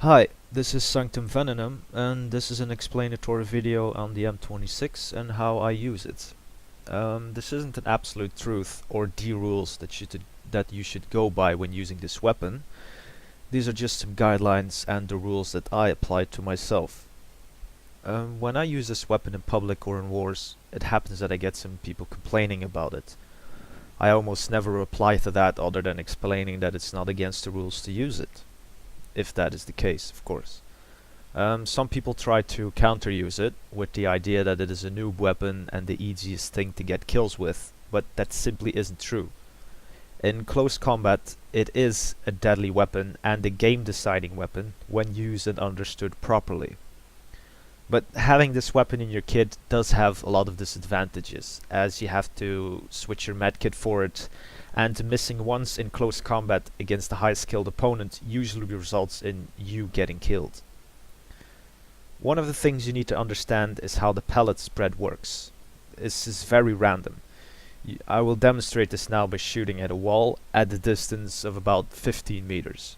Hi, this is SanctumVenenum, and this is an explanatory video on the M26 and how I use it. This isn't an absolute truth or the rules that you should go by when using this weapon. These are just some guidelines and the rules that I apply to myself. When I use this weapon in public or in wars, it happens that I get some people complaining about it. I almost never reply to that other than explaining that it's not against the rules to use it. If that is the case, of course. Some people try to counter-use it with the idea that it is a noob weapon and the easiest thing to get kills with, but that simply isn't true. In close combat, it is a deadly weapon and a game-deciding weapon when used and understood properly. But having this weapon in your kit does have a lot of disadvantages, as you have to switch your medkit for it, and missing once in close combat against a high skilled opponent usually results in you getting killed. One of the things you need to understand is how the pellet spread works. This is very random. I will demonstrate this now by shooting at a wall at a distance of about 15 meters.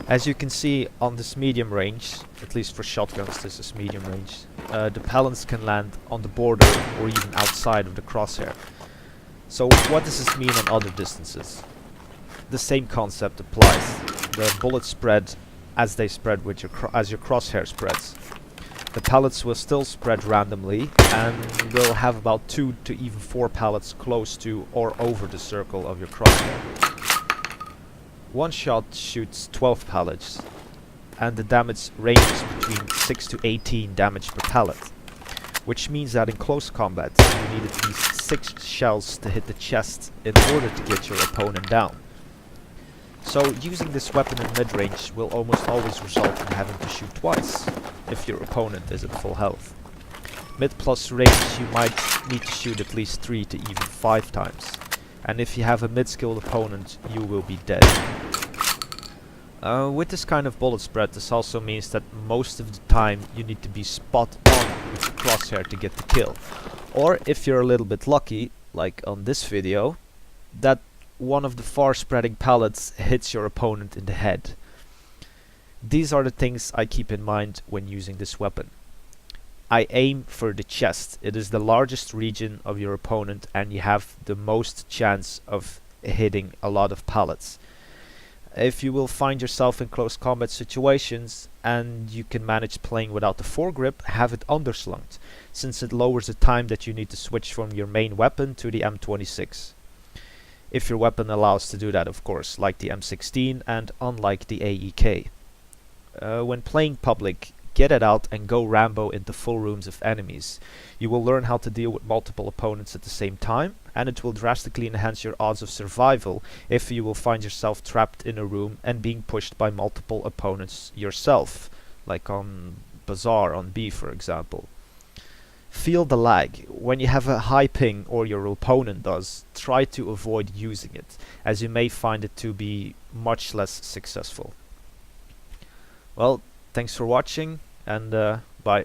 As you can see on this medium range, at least for shotguns this is medium range, the pellets can land on the border or even outside of the crosshair. So what does this mean on other distances? The same concept applies. The bullets spread as they spread with as your crosshair spreads. The pellets will still spread randomly and will have about 2 to even 4 pellets close to or over the circle of your crosshair. One shot shoots 12 pellets, and the damage ranges between 6 to 18 damage per pellet, which means that in close combat you need at least 6 shells to hit the chest in order to get your opponent down. So using this weapon in mid-range will almost always result in having to shoot twice, if your opponent is at full health. Mid plus range you might need to shoot at least 3 to even 5 times. And if you have a mid-skilled opponent, you will be dead. With this kind of bullet spread, this also means that most of the time you need to be spot on with the crosshair to get the kill. Or if you're a little bit lucky, like on this video, that one of the far spreading pellets hits your opponent in the head. These are the things I keep in mind when using this weapon. I aim for the chest. It is the largest region of your opponent and you have the most chance of hitting a lot of pellets. If you will find yourself in close combat situations and you can manage playing without the foregrip, have it underslunged, since it lowers the time that you need to switch from your main weapon to the M26. If your weapon allows to do that, of course, like the M16 and unlike the AEK. When playing public, get it out and go Rambo into full rooms of enemies. You will learn how to deal with multiple opponents at the same time, and it will drastically enhance your odds of survival if you will find yourself trapped in a room and being pushed by multiple opponents yourself, like on Bazaar on B for example. Feel the lag. When you have a high ping, or your opponent does, try to avoid using it, as you may find it to be much less successful. Well, thanks for watching, and bye.